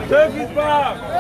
Take it back!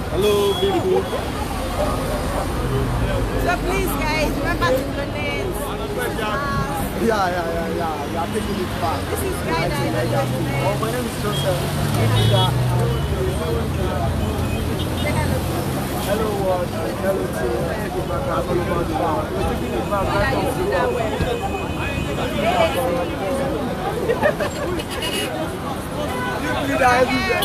Hello, people. So please, guys, remember to donate. Yeah, taking it back. This is guys.Omoyele. Oh, my name is Joseph. Hello, world. Hello, team. Take it back. I'm all about the world. We're taking it back. You do that everywhere.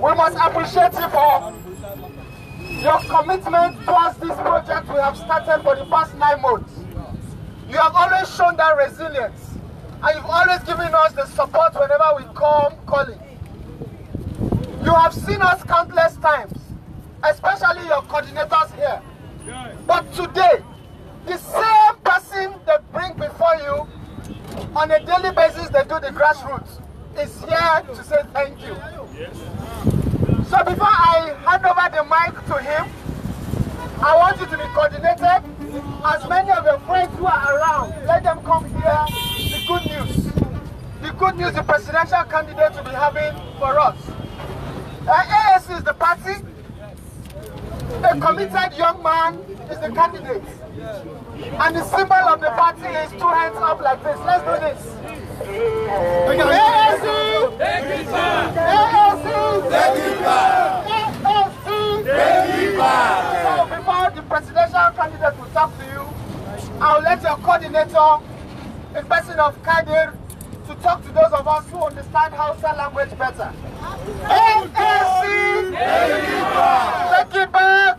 We must appreciate you for your commitment towards this project we have started for the past 9 months. You have always shown that resilience, and you've always given us the support whenever we come calling. You have seen us countless times, especially your coordinators here. But today, the same person they bring before you on a daily basis, they do the grassroots, is here to say thank you. So before I hand over the mic to him, I want you to be coordinated. As many of your friends who are around, let them come hear the good news. The good news the presidential candidate will be having for us. AAC is the party. A committed young man is the candidate. And the symbol of the party is 2 hands up like this. Let's do this. AAC! Take it back! AAC! Take it back! AAC! Take it back! So before the presidential candidate will talk to you, I'll let your coordinator, a person of Kadir, to talk to those of us who understand Hausa language better. AAC! Take it back! Take it back!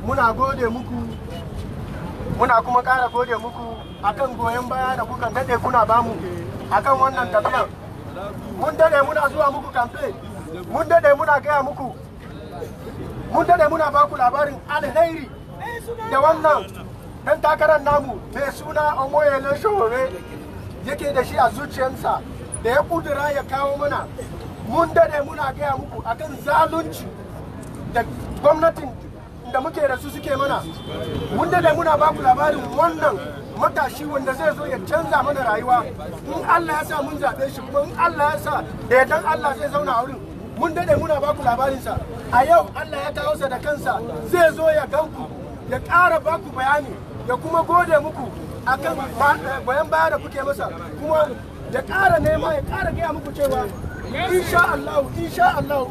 muna gode muku, muna kuma ƙara gode muku akan goyon baya da kuka dade kuna bamu akan wannan tafiyar. Mun dade muna zuwa muku campaign, mun dade muna gaya muku, mun dade muna baku labarin alheri da wannan dan takarar namu mai suna Omoyele Ssowore yake da shi a zuciyarsa da ya kudura ya kawo mana. Mun dade muna gaya muku akan zalunci da gwamnatin da muke da su suke mana. Mun dade muna baku labarin wannan matashi wanda zai zo ya canza mana rayuwa in Allah ya sa mun zaɓe shi, kuma in Allah ya sa da yardan Allah zai zauna a wurin. Mun dade muna baku labarinsa. A yau Allah ya kawo sa da kansa zai zo ya ganku, ya ƙara baku bayani, ya kuma gode muku akan bayan baya da kuke masa, kuma ya ƙara nema, ya ƙara gaya muku cewa insha Allah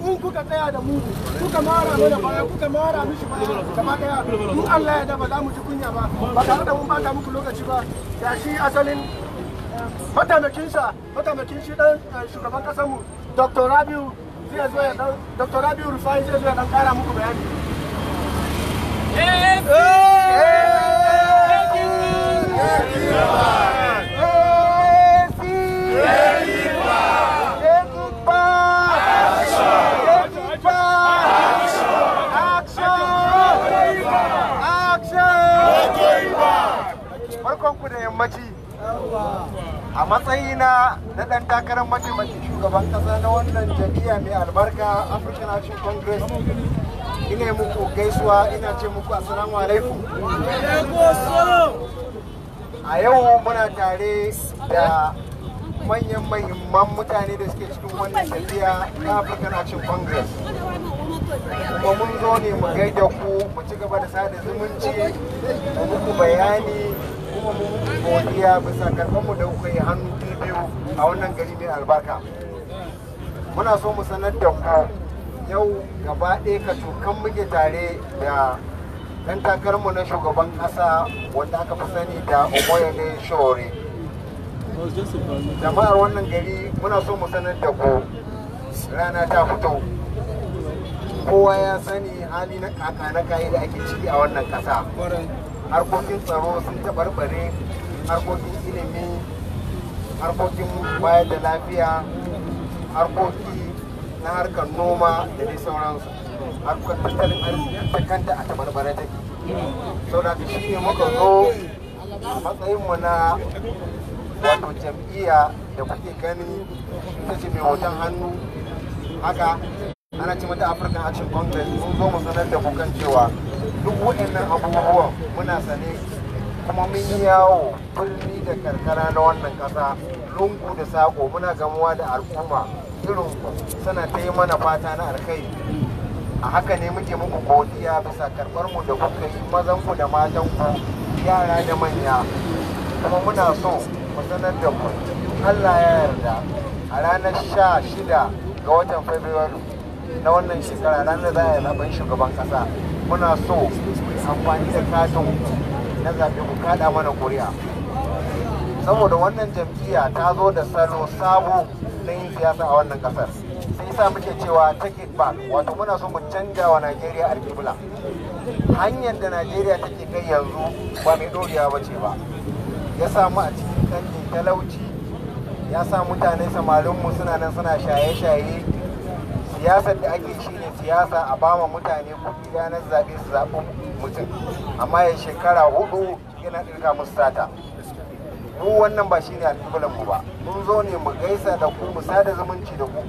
in kuka tsaya da mu, kuka mara mana baya, kuka mara mishi baya gaba daya, in Allah ya da ba za mu ji kunya ba tare da mun bata muku lokaci ba. Ya shi asalin mataimakin shi dan shugaban kasar mu Dr. Rabiu zai zo ya dan Dr. Rabiu Rufai zai zo ya dan kara muku bayani. Barkanku da yammaci. A matsayina na ɗan takarar mataimakin shugaban ƙasa na wannan jam'iyya mai albarka African Action Congress, ina muku gaisuwa, ina ce muku assalamu alaikum. A yau muna tare da manyan mahimman mutane da suke cikin wannan jam'iyya na African Action Congress. Kuma mun zo ne mu gaida ku, mu ci gaba da sada zumunci, mu muku bayani, kuma mu muku godiya bisa karɓarmu da kuka yi hannu biyu a wannan gari mai albarka. Muna so mu sanar da ku yau gaba ɗaya ka cokan muke tare da ɗan takararmu na shugaban ƙasa wanda aka fi sani da Omoyele Ssowore. Jama'ar wannan gari muna so mu sanar da ku rana ta fito. Kowa ya sani hali na kayi da ake ciki a wannan ƙasa. Harkokin tsaro sun taɓarɓare, harkokin ilimi, harkokin bayar da lafiya, harkoki na harkar noma da dai sauransu. Harkar tattalin arziki ta kanta a taɓarɓare take. Sau da shi ne muka zo a matsayinmu na wato jam'iyya da kuke gani ita ce mai hoton hannu haka ana ce mata African Action Congress. Mun zo mu sanar da kukan cewa duk waɗannan abubuwan muna sane, kuma mun yi yawo birni da karkara na wannan ƙasa, lungu da sako, muna gamuwa da al'umma irin suna ta yi mana fata na alkhairi. A haka ne muke muku godiya bisa karɓar mu da kuka yi, mazan ku da matan ku, yara da manya. Kuma muna so mu sanar da ku Allah ya yarda a ranar 16 ga watan Fabrairu na wannan shekara, ranar za a yi zaben shugaban ƙasa, muna so amfani da katin na zaɓe ku kaɗa mana ƙuri'a, saboda wannan jam'iyya ta zo da salo sabo na yin siyasa a wannan ƙasar. Sai sa muke cewa Takeitback, wato muna so mu canja wa Najeriya alƙibla. Hanyar da Najeriya take kai yanzu ba mai ɗorewa ba ce ba. Ya samu a cikin ƙangin talauci, ya sa mutane samarinmu suna nan suna shaye-shaye. Siyasar da ake shi ne siyasa a bama mutane kuɗi ranar zaɓe su zaɓi mutum, amma ya shekara 4 yana ɗirka musu sata. Mu wannan ba shi ne alƙiblanmu ba. Mun zo ne mu gaisa da ku, mu sada zumunci da ku,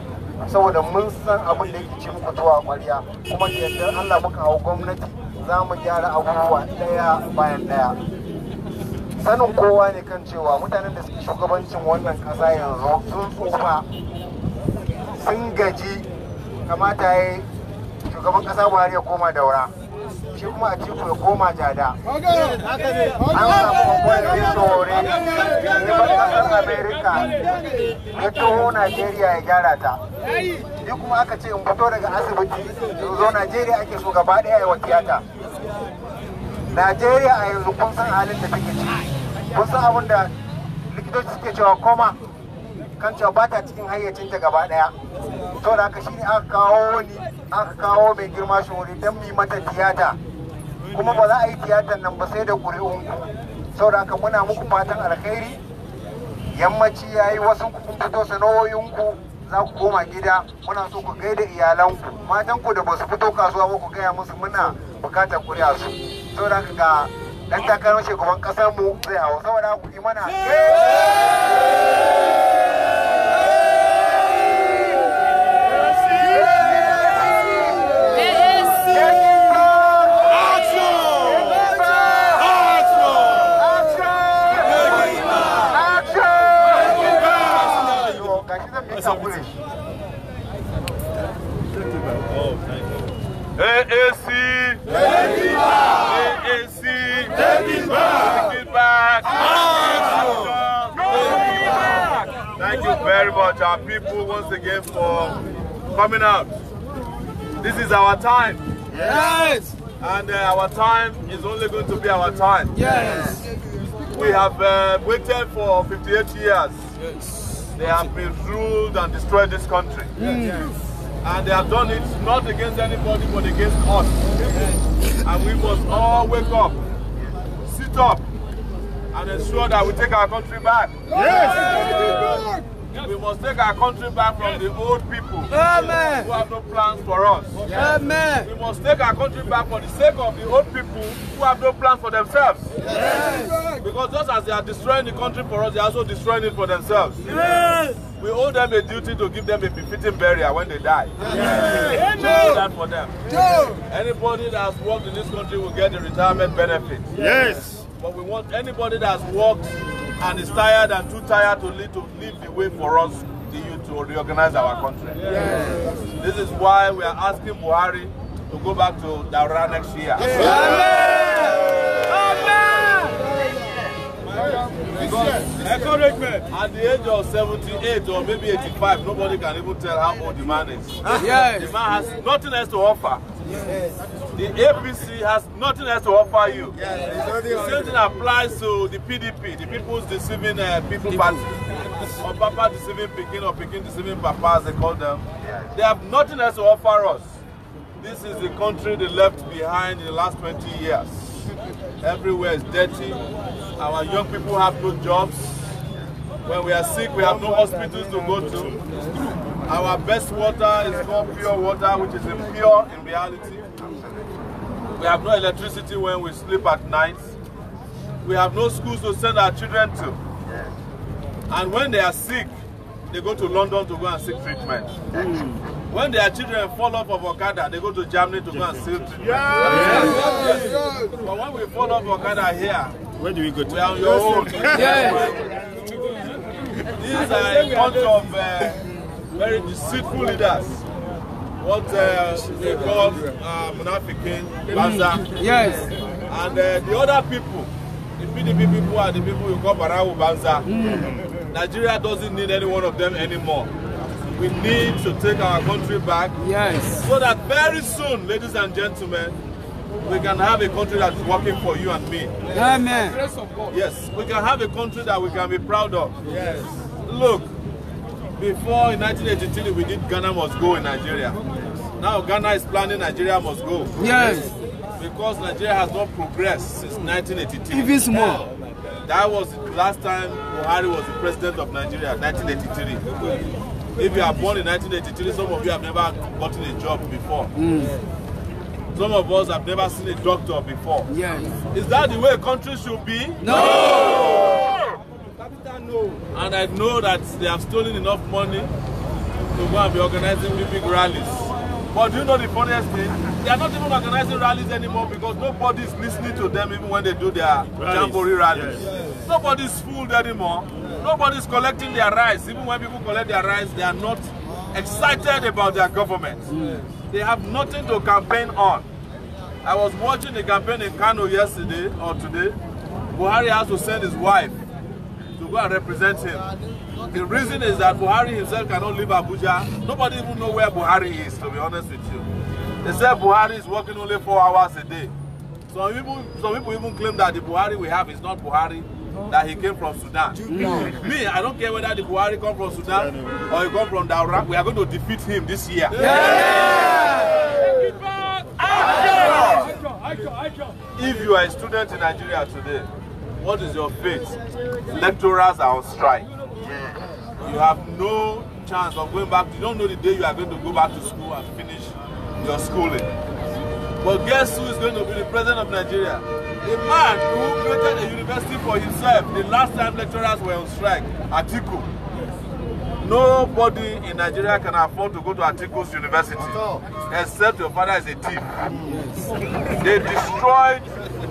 saboda mun san abin da yake ci muku tuwa a ƙwarya, kuma da yardar Allah muka hau gwamnati za mu gyara abubuwa ɗaya bayan ɗaya. Sanin kowa ne kan cewa mutanen da suke shugabancin wannan ƙasa yanzu sun tsufa, sun gaji. Kamata ya yi shugaban ƙasa Buhari ya koma Daura, shi kuma a cikin ya koma Jada. An samu Omoyele Ssowore ya bar ƙasar Amerika ya taho Najeriya ya gyara ta. Ni kuma aka ce in fito daga asibiti in zo Najeriya ake so gaba ɗaya ya wa tiyata. Najeriya a yanzu kun san halin da take ciki, kun san abin da likitoci suke cewa koma, kan cewa ba ta cikin hayyacinta gaba ɗaya. To da haka shine aka kawo ni, aka kawo mai girma Ssowore don mu mata tiyata, kuma ba za a yi tiyatar nan ba sai da ƙuri'unku. Saboda haka muna muku fatan alkhairi. Yammaci yayi wasu kun fito sana'o'inku za ku koma gida, muna so ku gaida iyalanku, matanku da ba su fito kasuwa ba ku gaya musu muna bukatar ƙuri'a su. Saboda haka ga dan takarar shugaban ƙasar mu zai hawo, saboda haka ku yi mana AAC, AAC, Takeitback. Thank you very much, our people, once again for coming out. This is our time. Yes. And our time is only going to be our time. Yes. We have waited for 58 years. Yes. They have been ruled and destroyed this country. Yes. And they have done it not against anybody but against us. And we must all wake up, sit up, and ensure that we take our country back. Yes. We must take our country back from the old people. Amen. Who have no plans for us. Amen. We must take our country back for the sake of the old people who have no plans for themselves. Yes. Because just as they are destroying the country for us, they are also destroying it for themselves. Yes. We owe them a duty to give them a befitting burial when they die. Yes. We do that for them. Yes. Anybody that has worked in this country will get the retirement benefit. Yes. But we want anybody that has worked and is tired and too tired to leave the way for us, the youth, to reorganize our country. Yes. This is why we are asking Buhari to go back to Daura next year. Yes. Because at the age of 78 or maybe 85, nobody can even tell how old the man is. Yes. The man has nothing else to offer. Yes. The APC has nothing else to offer you. Yes. The same thing applies to the PDP, the People's Deceiving People Party. Or Papa Deceiving Pekin or Pekin Deceiving Papa, as they call them. They have nothing else to offer us. This is the country they left behind in the last 20 years. Everywhere is dirty. Our young people have no jobs. When we are sick, we have no hospitals to go to. Our best water is called pure water, which is impure in reality. We have no electricity when we sleep at night. We have no schools to send our children to. And when they are sick, they go to London to go and seek treatment. When their children fall off of Okada, they go to Germany to go and seek treatment. Yes. But when we fall off Okada here, where do we go to? We are on your own. These are a bunch of very deceitful leaders. What they call Munafikin, Banza. Yes. And the other people, the PDP people are the people you call Barawu Banza. Nigeria doesn't need any one of them anymore. We need to take our country back. Yes. So that very soon, ladies and gentlemen, we can have a country that is working for you and me. Amen. Yes, we can have a country that we can be proud of. Yes. Look, before in 1983 we did Ghana must go in Nigeria. Now Ghana is planning Nigeria must go. Yes. Because Nigeria has not progressed since 1983. Even small. That was the last time Buhari was the president of Nigeria, 1983. If you are born in 1983, some of you have never gotten a job before. Some of us have never seen a doctor before. Yes. Is that the way a country should be? No! No. And I know that they have stolen enough money to go and be organizing big rallies. But do you know the funniest thing? They are not even organizing rallies anymore because nobody is listening to them even when they do their jamboree rallies. Yes. Nobody is fooled anymore. Nobody is collecting their rights. Even when people collect their rights, they are not excited about their government. Yes. They have nothing to campaign on. I was watching the campaign in Kano yesterday or today. Buhari has to send his wife to go and represent him. The reason is that Buhari himself cannot leave Abuja. Nobody even knows where Buhari is, to be honest with you. They say Buhari is working only 4 hours a day. Some people even claim that the Buhari we have is not Buhari, that he came from Sudan. No. Me, I don't care whether the Buhari come from Sudan or he come from Daura. We are going to defeat him this year. Yeah. Takeitback! If you are a student in Nigeria today, what is your fate? Lecturers are on strike. You have no chance of going back. You don't know the day you are going to go back to school and finish your schooling. But guess who is going to be the president of Nigeria? A man who created a university for himself. The last time lecturers were on strike, Atiku. Nobody in Nigeria can afford to go to Atiku's university except your father is a thief. They destroyed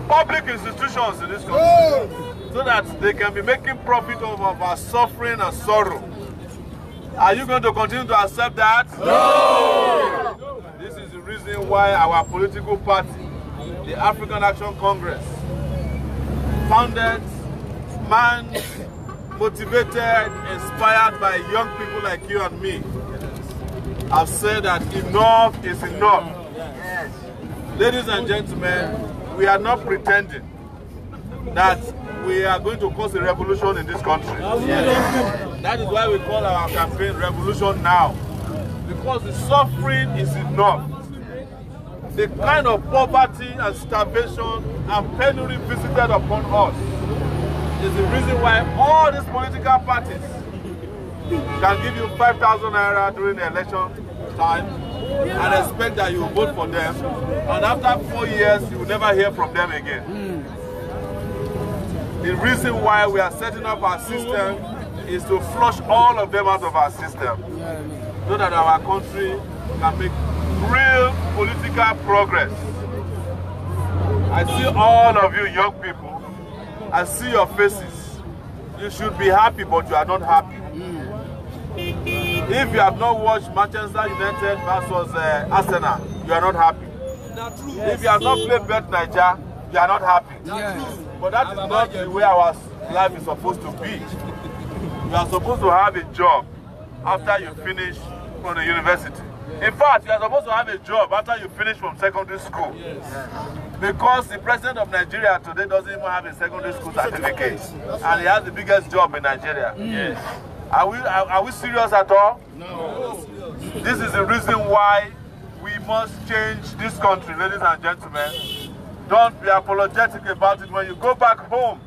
public institutions in this country so that they can be making profit of our suffering and sorrow. Are you going to continue to accept that? No! This is the reason why our political party, the African Action Congress, founded, manned, motivated, inspired by young people like you and me, have said that enough is enough. Yes. Ladies and gentlemen, we are not pretending that we are going to cause a revolution in this country. Yes. That is why we call our campaign Revolution Now. Because the suffering is enough. The kind of poverty and starvation and penury visited upon us is the reason why all these political parties can give you 5,000 naira during the election time and expect that you will vote for them, and after 4 years you will never hear from them again. The reason why we are setting up our system is to flush all of them out of our system so that our country can make real political progress. I see all of you young people. I see your faces. You should be happy, but you are not happy. If you have not watched Manchester United versus Arsenal, you are not happy. If you have not played Bet Niger, you are not happy. But that is not the way our life is supposed to be. You are supposed to have a job after you finish from the university. In fact, you are supposed to have a job after you finish from secondary school. Because the president of Nigeria today doesn't even have a secondary school certificate. And he has the biggest job in Nigeria. Yes. Are we serious at all? No. This is the reason why we must change this country, ladies and gentlemen. Don't be apologetic about it. When you go back home,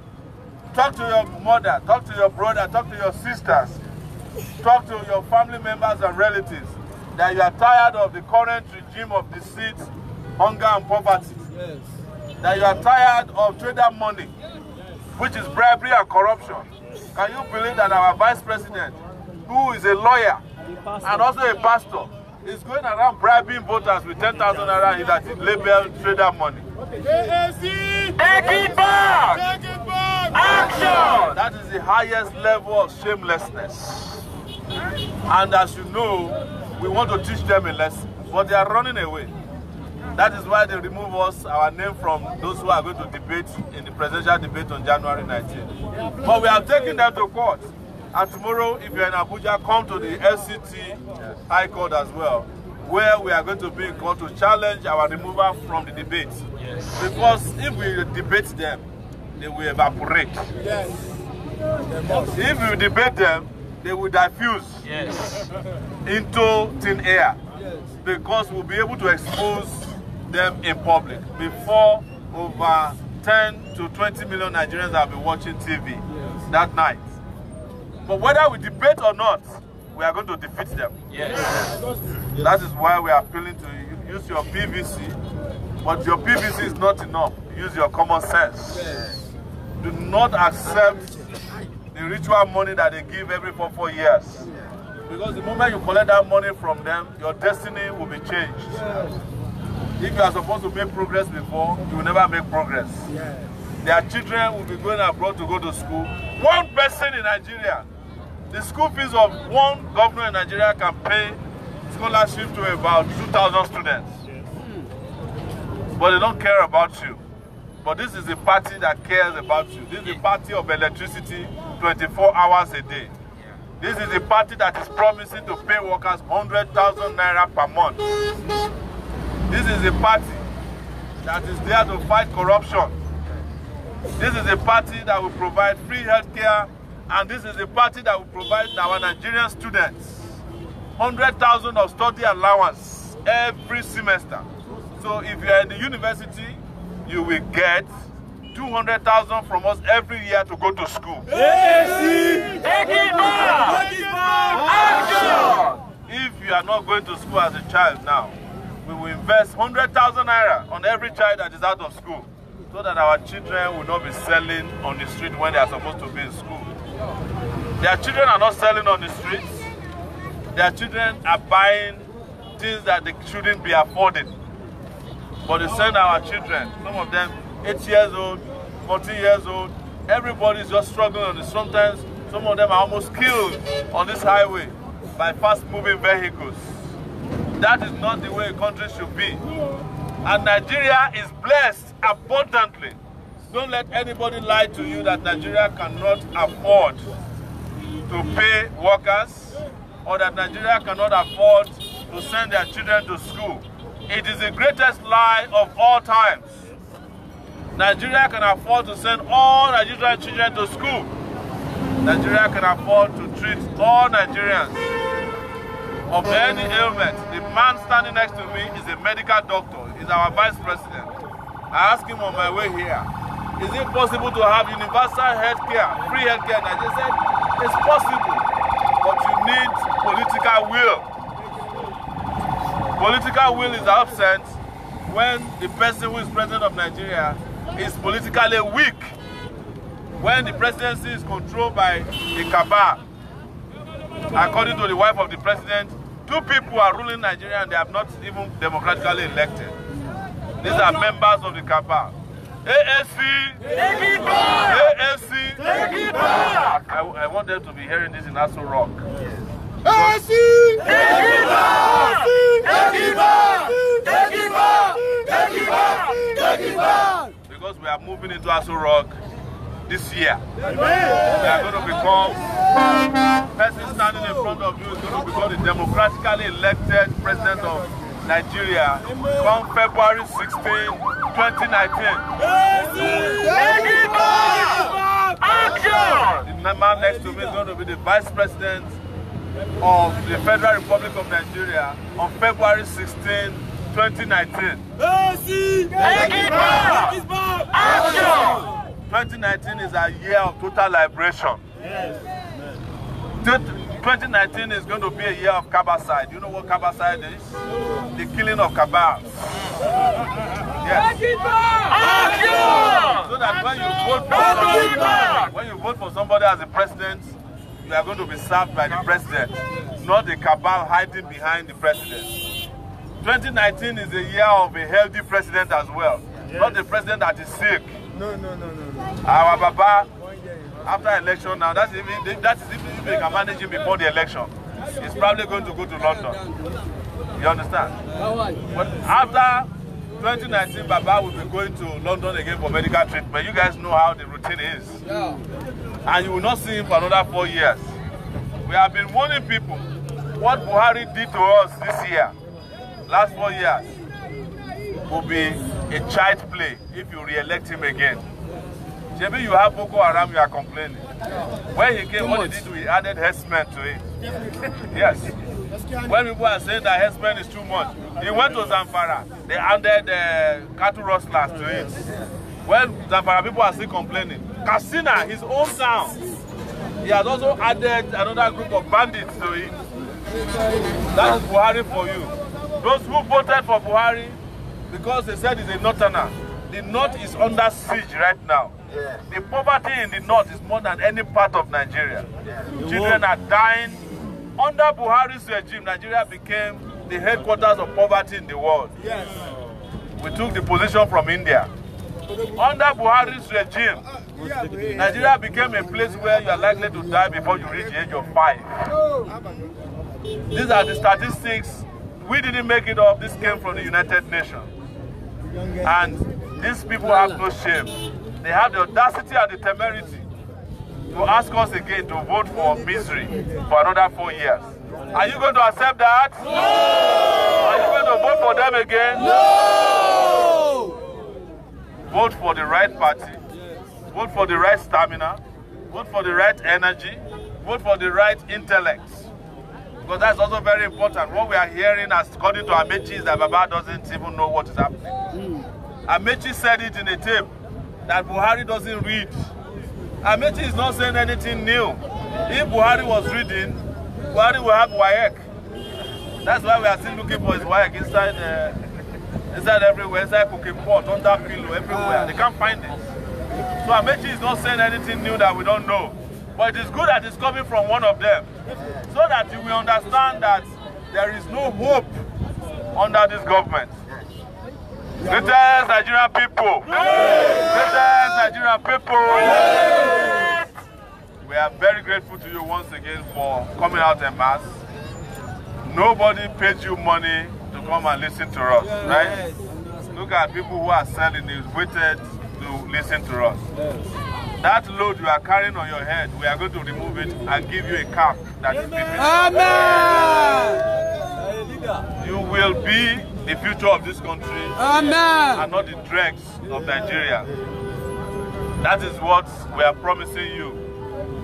talk to your mother, talk to your brother, talk to your sisters, talk to your family members and relatives that you are tired of the current regime of deceit, hunger and poverty. Yes. That you are tired of trader money, which is bribery and corruption. Can you believe that our vice president, who is a lawyer and also a pastor, is going around bribing voters with 10,000 naira that is labeled trader money? AAC! Take it back! Take it back! Action! That is the highest level of shamelessness. And as you know, we want to teach them a lesson, but they are running away. That is why they remove us, our name from those who are going to debate in the presidential debate on January 19th. But we are taking them to court. And tomorrow, if you're in Abuja, come to the FCT High Court as well, where we are going to be in court to challenge our removal from the debate. Yes. Because if we debate them, they will evaporate. Yes. If we debate them, they will diffuse into thin air. Yes. Because we'll be able to expose them in public before over 10 to 20 million Nigerians will be watching TV that night. But whether we debate or not, we are going to defeat them. Yes. That is why we are appealing to you. Use your PVC, but your PVC is not enough. Use your common sense. Yes. Do not accept the ritual money that they give every 4 years. Because the moment you collect that money from them, your destiny will be changed. Yes. If you are supposed to make progress before, you will never make progress. Yes. Their children will be going abroad to go to school. One person in Nigeria, the school fees of one governor in Nigeria can pay scholarship to about 2,000 students. Yes. But they don't care about you. But this is a party that cares about you. This is a party of electricity 24 hours a day. This is a party that is promising to pay workers 100,000 naira per month. This is a party that is there to fight corruption. This is a party that will provide free healthcare, and this is a party that will provide our Nigerian students 100,000 of study allowance every semester. So if you are in the university, you will get 200,000 from us every year to go to school. AAC! Takeitback! Action! If you are not going to school as a child now, we will invest 100,000 naira on every child that is out of school, so that our children will not be selling on the street when they are supposed to be in school. Their children are not selling on the streets. Their children are buying things that they shouldn't be affording. But they send our children, some of them 8 years old, 14 years old, everybody is just struggling on this. Sometimes some of them are almost killed on this highway by fast-moving vehicles. That is not the way a country should be. And Nigeria is blessed abundantly. Don't let anybody lie to you that Nigeria cannot afford to pay workers, or that Nigeria cannot afford to send their children to school. It is the greatest lie of all times. Nigeria can afford to send all Nigerian children to school. Nigeria can afford to treat all Nigerians of any ailment. The man standing next to me is a medical doctor. He's our vice president. I asked him on my way here, is it possible to have universal health care, free health care? And I just said, it's possible, but you need political will. Political will is absent when the person who is president of Nigeria is politically weak. When the presidency is controlled by a cabal. According to the wife of the president, 2 people are ruling Nigeria and they have not even democratically elected. These are members of the cabal. AAC! Takeitback! AAC! Takeitback! I want them to be hearing this in Ssowore. AAC! Takeitback! Takeitback! Takeitback! Takeitback! Takeitback! Because we are moving into Ssowore this year. We are going to become, the person standing in front of you is going to become the democratically elected president of Nigeria come February 16, 2019. Action! The man next to me is going to be the vice president of the Federal Republic of Nigeria on February 16, 2019. Action! 2019 is a year of total liberation. Yes. 2019 is going to be a year of cabacide. You know what cabacide is? The killing of cabals. Yes. So that when you vote for somebody as a president, you are going to be served by the president, not the cabal hiding behind the president. 2019 is a year of a healthy president as well, not the president that is sick. No. Our Baba, after election now, that's if they can manage him before the election, he's probably going to go to London. You understand? But after 2019, Baba will be going to London again for medical treatment. You guys know how the routine is. And you will not see him for another 4 years. We have been warning people what Buhari did to us this year, last 4 years, will be a child's play if you re-elect him again. Maybe you have Boko Haram, you are complaining. When he came, what did he do? He added herdsmen to it. Yes. When people are saying that herdsmen is too much, he went to Zamfara. They added cattle rustlers to it. When Zamfara people are still complaining, Katsina, his own town, he has also added another group of bandits to it. That is Buhari for you. Those who voted for Buhari because they said he's a northerner. The north is under siege right now. The poverty in the north is more than any part of Nigeria. Children are dying. Under Buhari's regime, Nigeria became the headquarters of poverty in the world. We took the position from India. Under Buhari's regime, Nigeria became a place where you are likely to die before you reach the age of 5. These are the statistics. We didn't make it up. This came from the United Nations. And these people have no shame. They have the audacity and the temerity to ask us again to vote for misery for another 4 years. Are you going to accept that? No! Are you going to vote for them again? No! Vote for the right party. Vote for the right stamina. Vote for the right energy. Vote for the right intellect. Because that's also very important. What we are hearing, according to Amechi, is that Baba doesn't even know what is happening. Amechi said it in a tape that Buhari doesn't read. Amechi is not saying anything new. If Buhari was reading, Buhari will have WAEC. That's why we are still looking for his WAEC inside everywhere, inside cooking pot, under pillow, everywhere. They can't find it. So Amechi is not saying anything new that we don't know. But it is good that it's coming from one of them, so that you will understand that there is no hope under this government. Greatest Nigerian people! Greatest Nigerian people! We are very grateful to you once again for coming out en masse. Nobody paid you money to come and listen to us, right? Look at people who are selling, they waited to listen to us. That load you are carrying on your head, we are going to remove it and give you a cap that is befitting. Amen. You will be the future of this country. Amen. And not the dregs of Nigeria. That is what we are promising you.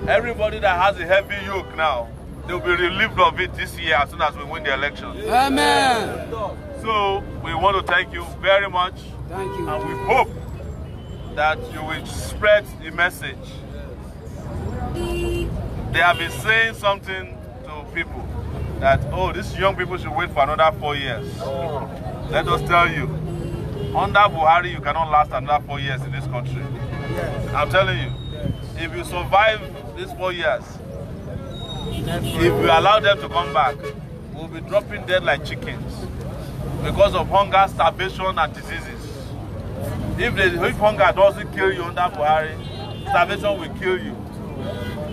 Everybody that has a heavy yoke now, they will be relieved of it this year as soon as we win the election. Amen. So we want to thank you very much. Thank you. And we hope that you will spread the message. They have been saying something to people that, oh, these young people should wait for another 4 years. Let us tell you, under Buhari, you cannot last another 4 years in this country. I'm telling you, if you survive these 4 years, if you allow them to come back, we'll be dropping dead like chickens because of hunger, starvation, and diseases. If hunger doesn't kill you under Buhari, starvation will kill you.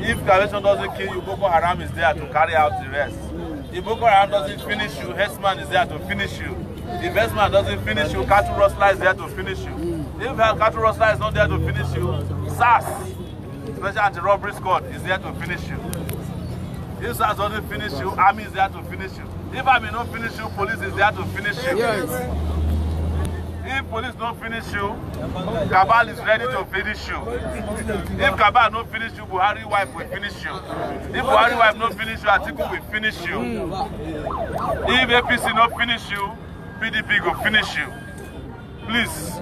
If starvation doesn't kill you, Boko Haram is there to carry out the rest. If Boko Haram doesn't finish you, Herdsman is there to finish you. If Herdsman doesn't finish you, Cattle Rustler is there to finish you. If Cattle Rustler is not there to finish you, SAS, Special Anti-Robbery Squad, is there to finish you. If SAS doesn't finish you, Army is there to finish you. If Army don't finish you, Police is there to finish you. Yes. If police don't finish you, Cabal is ready to finish you. If Cabal don't finish you, Buhari wife will finish you. If Buhari wife don't finish you, Atiku will finish you. If APC don't finish you, PDP will finish you. Please,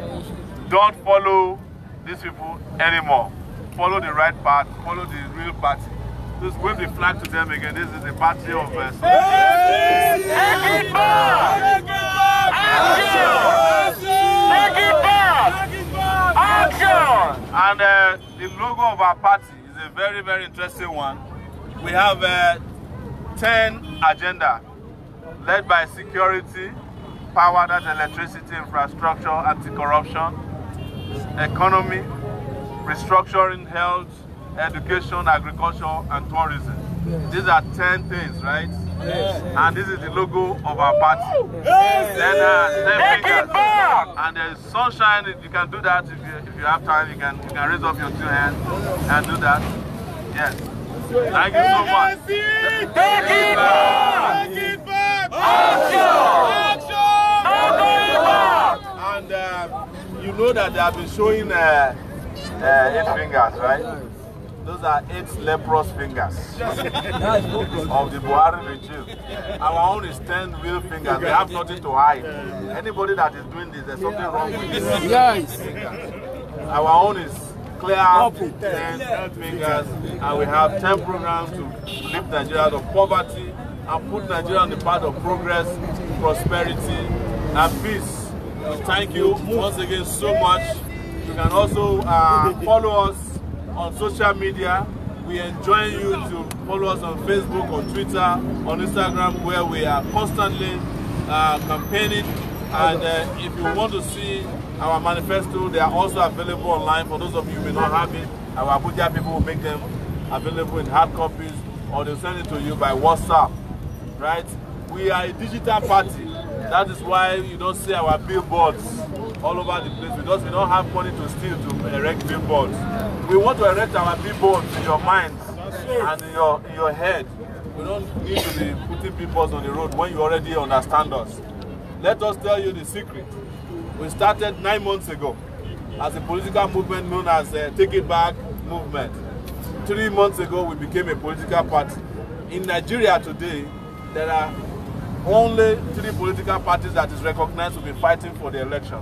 don't follow these people anymore. Follow the right path, follow the real party. Just wave the flag to them again. This is the party of And the logo of our party is a very, very interesting one. We have 10 agenda led by security, power, that's electricity, infrastructure, anti-corruption, economy, restructuring, health, education, agriculture, and tourism. Yes. These are 10 things, right? Yes. And this is the logo of our party. Yes. Then 10 fingers. And there's sunshine. You can do that if you have time. You can raise up your 2 hands and do that. Yes. Thank you so much. Take it back! Take it back! Action! Action! And you know that they have been showing 8 fingers, right? Those are 8 leprous fingers of the Buhari regime. Our own is 10 real fingers. They have nothing to hide. Anybody that is doing this, there's something wrong with this. Yes. Our own is clear 10 fingers, and we have 10 programs to lift Nigeria out of poverty and put Nigeria on the path of progress, prosperity, and peace. Thank you once again so much. You can also follow us on social media. We enjoin you to follow us on Facebook, on Twitter, on Instagram, where we are constantly campaigning. And if you want to see our manifesto, they are also available online. For those of you who may not have it, our Abuja people will make them available in hard copies, or they'll send it to you by WhatsApp, right? We are a digital party. That is why you don't see our billboards all over the place, because we don't have money to steal to erect billboards. We want to erect our billboards in your minds and in your head. We don't need to be putting billboards on the road when you already understand us. Let us tell you the secret. We started 9 months ago as a political movement known as Takeitback movement. 3 months ago, we became a political party. In Nigeria today, there are only 3 political parties that is recognized to be fighting for the election.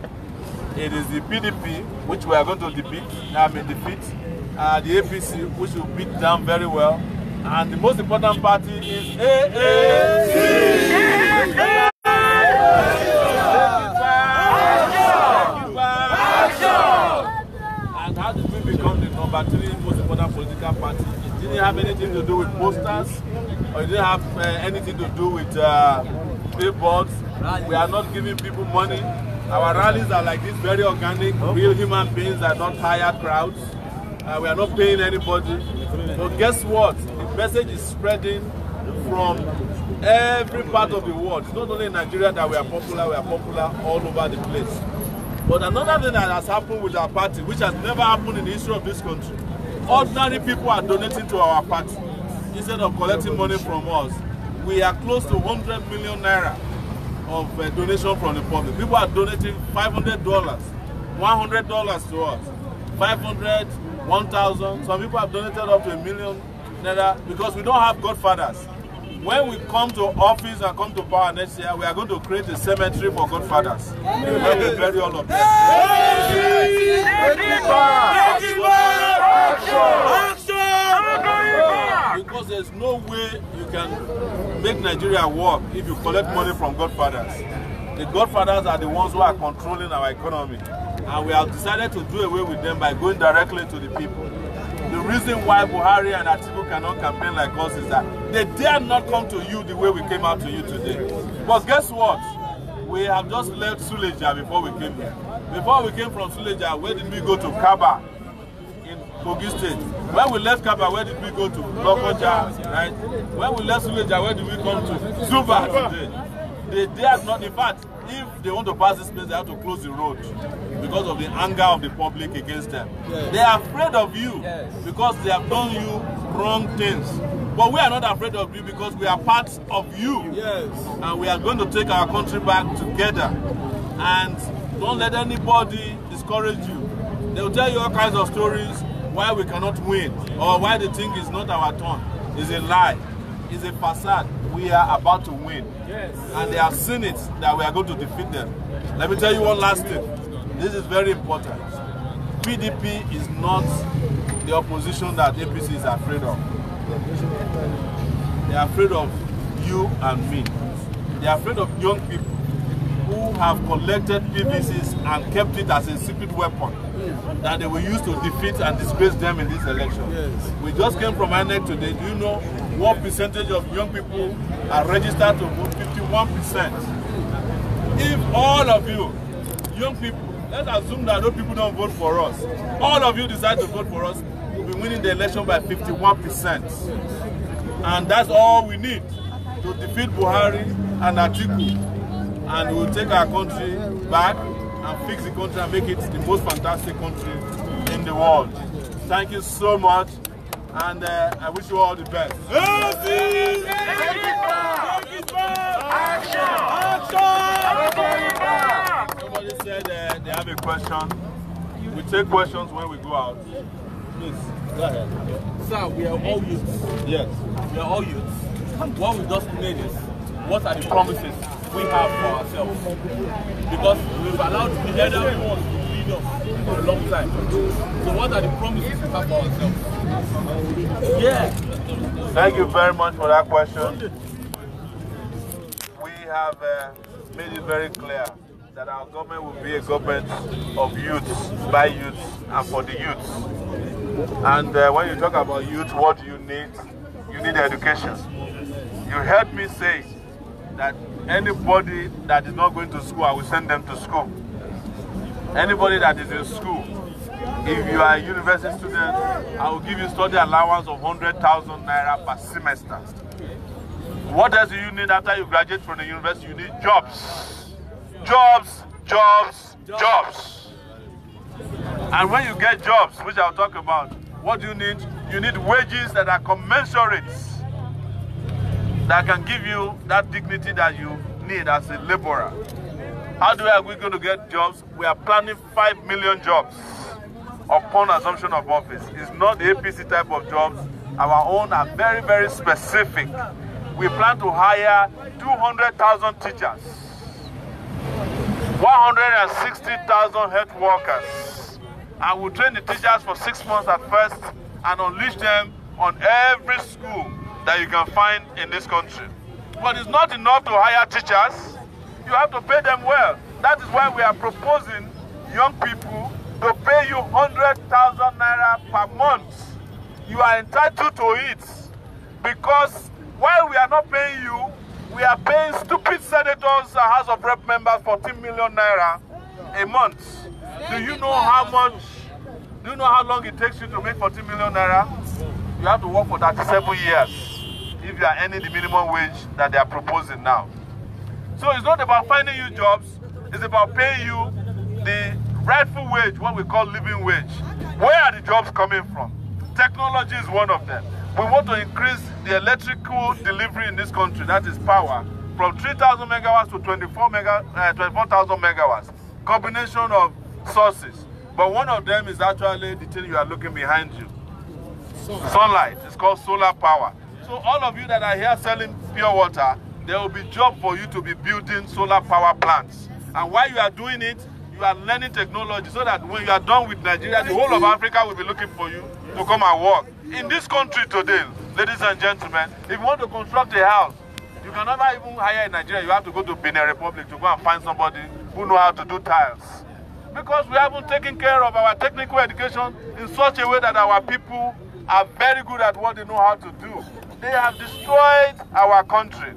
It is the PDP, which we are going to defeat, the APC, which will beat down very well, and the most important party is AAC. And how did we become the number 3 most important political party? It didn't have anything to do with posters, or it didn't have anything to do with billboards. We are not giving people money. Our rallies are like this, very organic, real human beings, are not hired crowds. We are not paying anybody. But guess what? The message is spreading from every part of the world. It's not only in Nigeria that we are popular all over the place. But another thing that has happened with our party, which has never happened in the history of this country, ordinary people are donating to our party instead of collecting money from us. We are close to 100 million naira of donation from the public. People are donating $500, $100 to us, 500, 1,000. Some people have donated up to $1 million naira because we don't have godfathers. When we come to office and come to power next year, we are going to create a cemetery for godfathers. We will bury all of them. Because there's no way you can make Nigeria work if you collect money from godfathers. The godfathers are the ones who are controlling our economy. And we have decided to do away with them by going directly to the people. The reason why Buhari and Atiku cannot campaign like us is that they dare not come to you the way we came out to you today. But guess what? We have just left Suleja before we came here. Before we came from Suleja, where did we go to Kaba in Kogi State? When we left Kaba, where did we go to Lokoja, right? When we left Suleja, where did we come to ZUBA today? They dare not, in fact, if they want to pass this place, they have to close the road because of the anger of the public against them. Yes. They are afraid of you because they have done you wrong things. But we are not afraid of you because we are part of you. Yes. And we are going to take our country back together. And don't let anybody discourage you. They will tell you all kinds of stories why we cannot win or why they think it's not our turn. It's a lie. It's a facade. We are about to win. Yes. And they have seen it that we are going to defeat them. Let me tell you one last thing. This is very important. PDP is not the opposition that APC is afraid of. They are afraid of you and me. They are afraid of young people who have collected PVCs and kept it as a secret weapon that they will use to defeat and disgrace them in this election. Yes. We just came from INEC today. Do you know what percentage of young people are registered to vote? 51%. If all of you, young people, let's assume that those people don't vote for us, all of you decide to vote for us, we'll be winning the election by 51%. And that's all we need to defeat Buhari and Atiku. And we'll take our country back and fix the country and make it the most fantastic country in the world. Thank you so much. And I wish you all the best. Somebody said they have a question. We take questions when we go out. Please, go ahead. Sir, we are all youths. Yes. We are all youths. What we just need is, what are the promises we have for ourselves? Because we've allowed the elderly ones to lead us for a long time. So what are the promises we have for ourselves? Yeah. Thank you very much for that question. We have made it very clear that our government will be a government of youths, by youths, and for the youths. And when you talk about youth, what do you need? You need education. You heard me say that anybody that is not going to school, I will send them to school. Anybody that is in school, if you are a university student, I will give you study allowance of 100,000 naira per semester. What else do you need after you graduate from the university? You need jobs. Jobs, jobs, jobs. And when you get jobs, which I'll talk about, what do you need? You need wages that are commensurate, that can give you that dignity that you need as a laborer. How are we going to get jobs? We are planning 5 million jobs upon assumption of office. It's not the APC type of jobs. Our own are very, very specific. We plan to hire 200,000 teachers. 160,000 health workers. And we'll train the teachers for 6 months at first and unleash them on every school that you can find in this country. But it's not enough to hire teachers. You have to pay them well. That is why we are proposing young people to pay you 100,000 naira per month. You are entitled to it because while we are not paying you, we are paying stupid senators and House of Rep members 14 million naira a month. Do you know how much? Do you know how long it takes you to make 14 million naira? You have to work for 37 years if you are earning the minimum wage that they are proposing now. So it's not about finding you jobs, it's about paying you the rightful wage, what we call living wage. Where are the jobs coming from? Technology is one of them. We want to increase the electrical delivery in this country, that is power, from 3,000 megawatts to 24,000 megawatts. Combination of sources. But one of them is actually the thing you are looking behind you. Sunlight. It's called solar power. So all of you that are here selling pure water, there will be job for you to be building solar power plants. And while you are doing it, you are learning technology so that when you are done with Nigeria, the whole of Africa will be looking for you to come and work. In this country today, ladies and gentlemen, if you want to construct a house, you can never even hire in Nigeria. You have to go to Benin Republic to go and find somebody who knows how to do tiles. Because we haven't taken care of our technical education in such a way that our people are very good at what they know how to do. They have destroyed our country.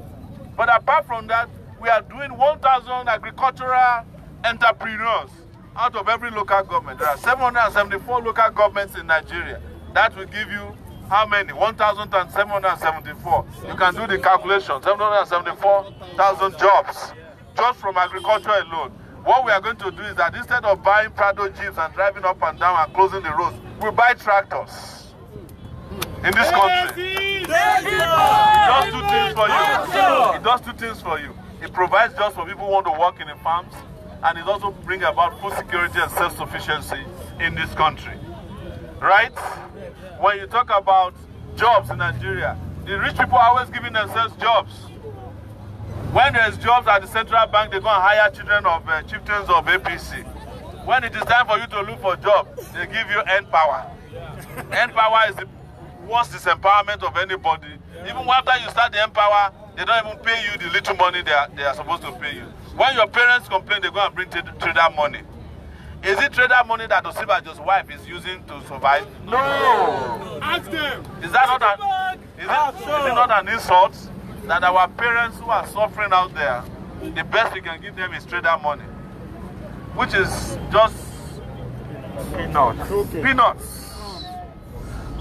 But apart from that, we are doing 1,000 agricultural entrepreneurs out of every local government. There are 774 local governments in Nigeria. That will give you how many? 1,774. You can do the calculation. 774,000 jobs just from agriculture alone. What we are going to do is that instead of buying Prado jeeps and driving up and down and closing the roads, we buy tractors in this country. It does two things for you. It does two things for you. It provides jobs for people who want to work in the farms, and it also brings about food security and self-sufficiency in this country. Right? When you talk about jobs in Nigeria, the rich people are always giving themselves jobs. When there's jobs at the central bank, they go and hire children of chieftains of APC. When it is time for you to look for a job, they give you end power. End power is the worst disempowerment of anybody. Even after you start the end power, they don't even pay you the little money they are supposed to pay you. When your parents complain, they go and bring trader money. Is it trader money that Osibajo's wife is using to survive? No. Ask them. Is that not is it not an insult that our parents who are suffering out there, the best we can give them is trader money, which is just peanuts. Okay. Peanuts.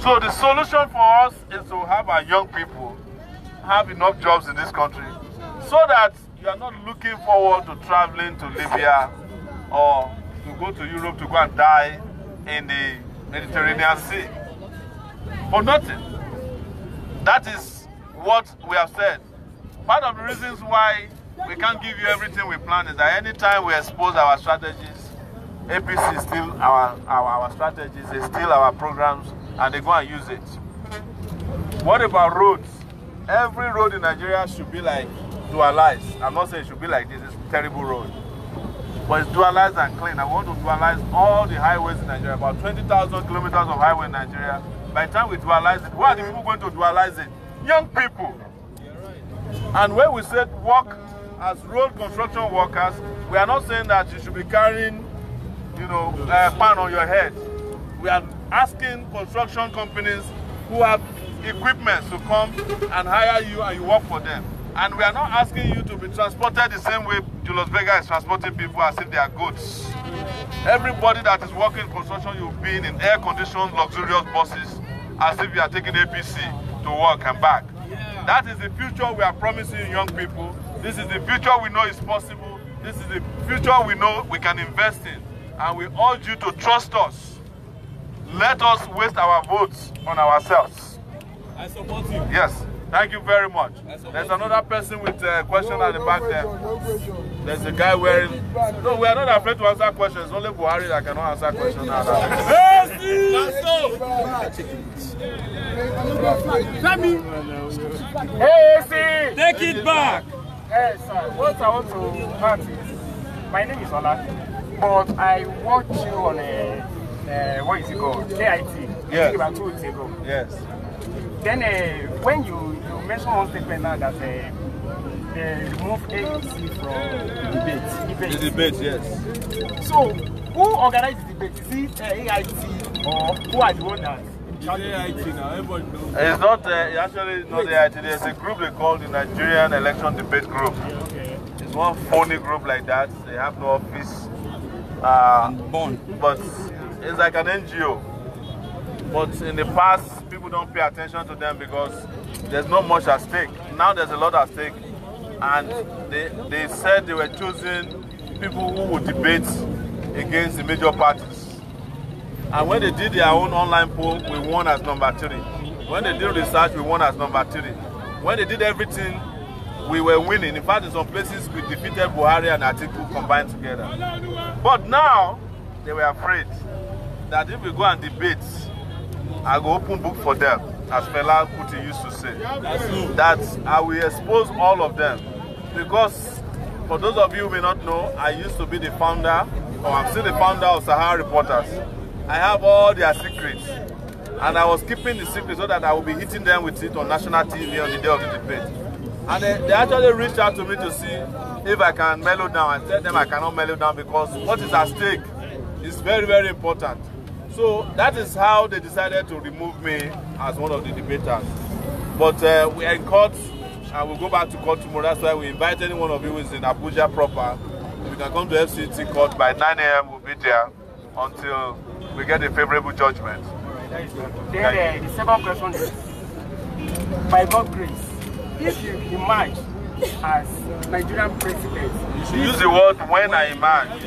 So the solution for us is to have our young people have enough jobs in this country so that you are not looking forward to traveling to Libya or to go to Europe to go and die in the Mediterranean Sea for nothing. That is what we have said. Part of the reasons why we can't give you everything we plan is that anytime we expose our strategies, APC is still our strategies, is still our programs, and they go and use it. What about roads? Every road in Nigeria should be like dualized. I'm not saying it should be like this, it's a terrible road. But it's dualized and clean. I want to dualize all the highways in Nigeria, about 20,000 kilometers of highway in Nigeria. By the time we dualize it, where are the people going to dualize it? Young people. And when we said work as road construction workers, we are not saying that you should be carrying, pan on your head. We are asking construction companies who have equipment to come and hire you and you work for them. And we are not asking you to be transported the same way Julius Berger is transporting people as if they are goods. Everybody that is working in construction, you'll be in air-conditioned, luxurious buses as if you are taking APC to work and back. That is the future we are promising young people. This is the future we know is possible. This is the future we know we can invest in. And we urge you to trust us. Let us waste our votes on ourselves. I support you. Yes. Thank you very much. There's another person with a question at the back there. There's a guy wearing... No, we are not afraid to answer questions. Only Buhari that cannot answer questions now. AAC! Take it back! Yes, sir. What I want to ask is, My name is Ola, but I watched you on what is it called? AIT. Yes. I think about 2 weeks ago. Yes. Then when you mentioned one statement now that they remove AAC from debate. The debate, yes. So who organized the debate? Is it AIT or who are the ones that? It's AIT now, everybody knows. It's not, actually not the AIT. There's a group they call the Nigerian Election Debate Group. It's one phony group like that. They have no office. But it's like an NGO. But in the past, people don't pay attention to them because there's not much at stake. Now there's a lot at stake. And they said they were choosing people who would debate against the major parties. And when they did their own online poll, we won as number 3. When they did research, we won as number 3. When they did everything, we were winning. In fact, in some places, we defeated Buhari and Atiku combined together. But now, they were afraid that if we go and debate, I go open book for them, as Fela Kuti used to say. That I will expose all of them. Because, for those of you who may not know, I used to be the founder, or I'm still the founder of Sahara Reporters. I have all their secrets. And I was keeping the secret so that I will be hitting them with it on national TV on the day of the debate. And they actually reached out to me to see if I can mellow down. I tell them I cannot mellow down because what is at stake is very, very important. So that is how they decided to remove me as one of the debaters. But we are in court and we'll go back to court tomorrow. That's why we invite any one of you who is in Abuja proper. We can come to FCT court by 9 a.m. We'll be there until we get a favorable judgment. Then the second question is, by God's grace, if you emerge as Nigerian president, you should use the word when I emerge.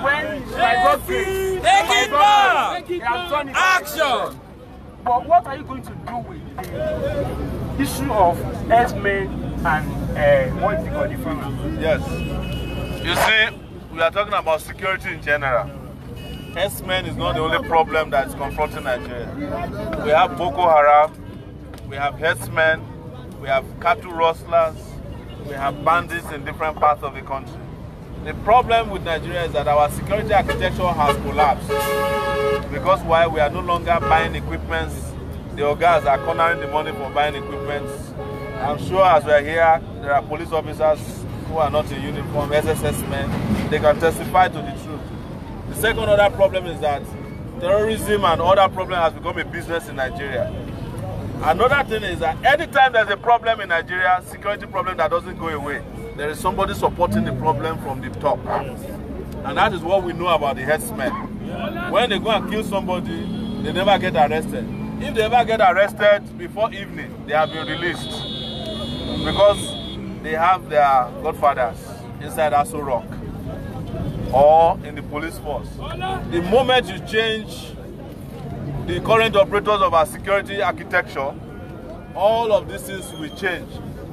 When by God's grace, Action! But what are you going to do with the issue of herdsmen and what is it called, the farmers? Yes. You see, we are talking about security in general. Herdsmen is not the only problem that is confronting Nigeria. We have Boko Haram, we have herdsmen, we have cattle rustlers, we have bandits in different parts of the country. The problem with Nigeria is that our security architecture has collapsed. Because why? We are no longer buying equipment. The Ogas are cornering the money for buying equipment. I'm sure as we are here, there are police officers who are not in uniform, SSS men. They can testify to the truth. The second other problem is that terrorism and other problems has become a business in Nigeria. Another thing is that anytime there's a problem in Nigeria, security problem that doesn't go away, there is somebody supporting the problem from the top. And that is what we know about the herdsmen. When they go and kill somebody, they never get arrested. If they ever get arrested before evening, they have been released. Because they have their godfathers inside Sowore or in the police force. The moment you change the current operators of our security architecture, all of these things will change.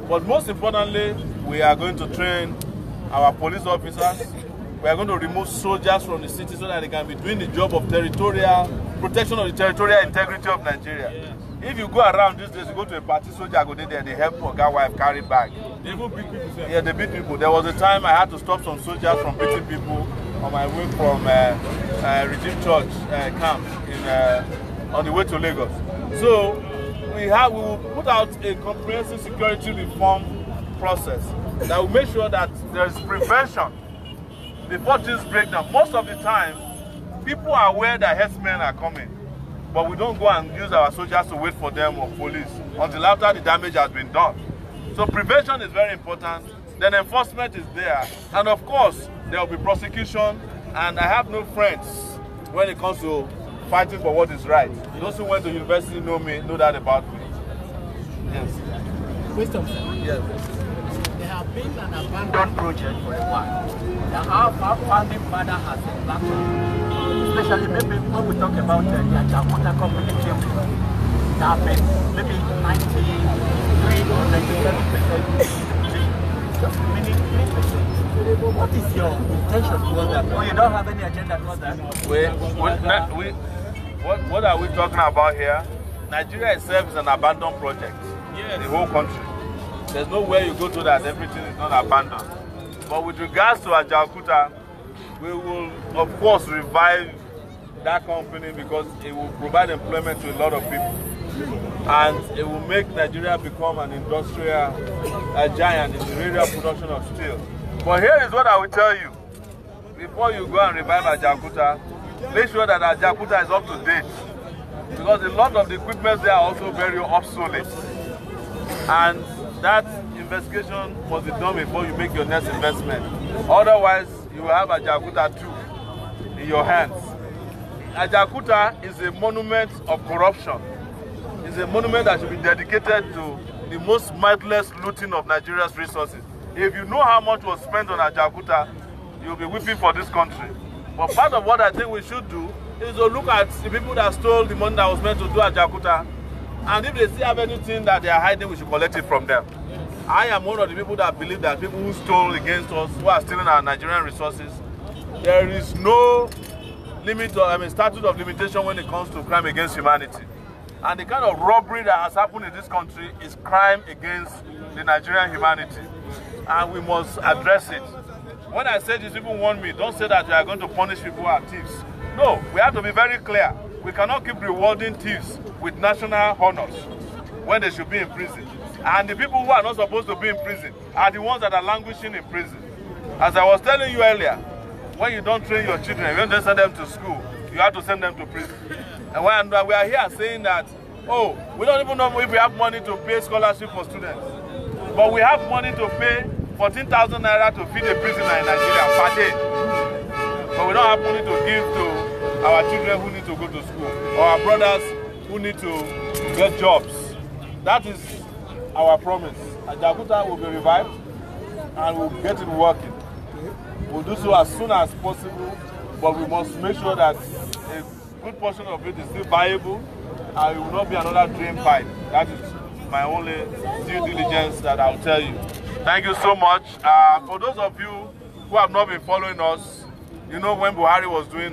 But most importantly, we are going to train our police officers. We are going to remove soldiers from the city so that they can be doing the job of territorial protection of the territorial integrity of Nigeria. If you go around these days, you go to a party, soldier go there, they help a guy wife carry bag. They even beat people, sir. Yeah, they beat people. There was a time I had to stop some soldiers from beating people on my way from Redeemed Church camp on the way to Lagos. So we will put out a comprehensive security reform process that will make sure that there is prevention before things break down. Most of the time, people are aware that herdsmen are coming, but we don't go and use our soldiers to wait for them or police until after the damage has been done. So prevention is very important. Then enforcement is there. And of course, there will be prosecution. And I have no friends when it comes to fighting for what is right. Those who went to university know me, know that about me. Yes. Wisdom, sir. Yes. There have been an abandoned project for a while. That our founding father has embarked on. Especially maybe when we talk about the Jakarta company came that been maybe 93 or 97%. Just meaning 3%. What is your intention towards that? Or you don't have any agenda towards that? What are we talking about here? Nigeria itself is an abandoned project. Yes. The whole country. There's nowhere you go to that everything is not abandoned. But with regards to Ajaokuta, we will, of course, revive that company because it will provide employment to a lot of people. And it will make Nigeria become an industrial giant in the area of production of steel. But here is what I will tell you. Before you go and revive Ajaokuta, make sure that Ajaokuta is up to date. Because a lot of the equipment there are also very obsolete. And that investigation must be done before you make your next investment. Otherwise, you will have Ajaokuta 2 in your hands. Ajaokuta is a monument of corruption. It's a monument that should be dedicated to the most mindless looting of Nigeria's resources. If you know how much was spent on Ajaokuta, you'll be weeping for this country. But part of what I think we should do is to look at the people that stole the money that was meant to do Ajaokuta, and if they still have anything that they are hiding, we should collect it from them. I am one of the people that believe that people who stole against us, who are stealing our Nigerian resources, there is no limit or statute of limitation when it comes to crime against humanity. And the kind of robbery that has happened in this country is crime against the Nigerian humanity. And we must address it. When I say this, people warn me, don't say that we are going to punish people who are thieves. No, we have to be very clear. We cannot keep rewarding thieves with national honors when they should be in prison. And the people who are not supposed to be in prison are the ones that are languishing in prison. As I was telling you earlier, when you don't train your children, you don't send them to school, you have to send them to prison. And when we are here saying that, oh, we don't even know if we have money to pay scholarship for students. But we have money to pay 14,000 naira to feed a prisoner in Nigeria per day. But we don't have money to give to our children who need to go to school, or our brothers who need to get jobs. That is our promise. Ajaokuta will be revived and we'll get it working. We'll do so as soon as possible, but we must make sure that a good portion of it is still viable and it will not be another drain pipe. That is my only due diligence that I'll tell you. Thank you so much. For those of you who have not been following us, you know when Buhari was doing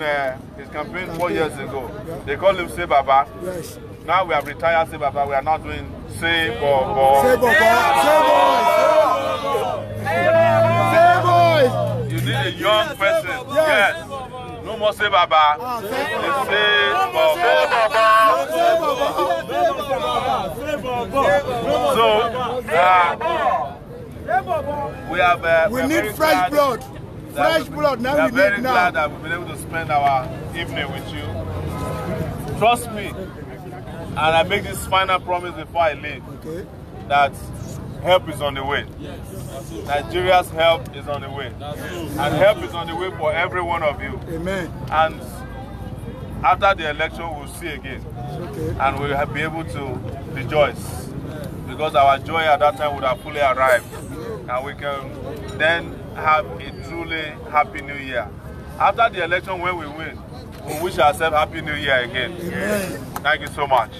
his campaign 4 years ago, they called him Say Baba. Yes. Now we have retired Say Baba, we are now doing Say Bobo. Say Bobo. Say Boys. You need a young person. Yes. No more Say Baba. Say Bobo. So, we have we need fresh blood. Fresh blood. Now we are very glad that we've been able to spend our evening with you. Trust me, and I make this final promise before I leave, that help is on the way. Nigeria's help is on the way. And help is on the way for every one of you. Amen. And after the election, we'll see again. And we'll be able to rejoice. Because our joy at that time would have fully arrived. And we can then have a truly happy new year. After the election, when we win, we wish ourselves happy new year again. Amen. Thank you so much.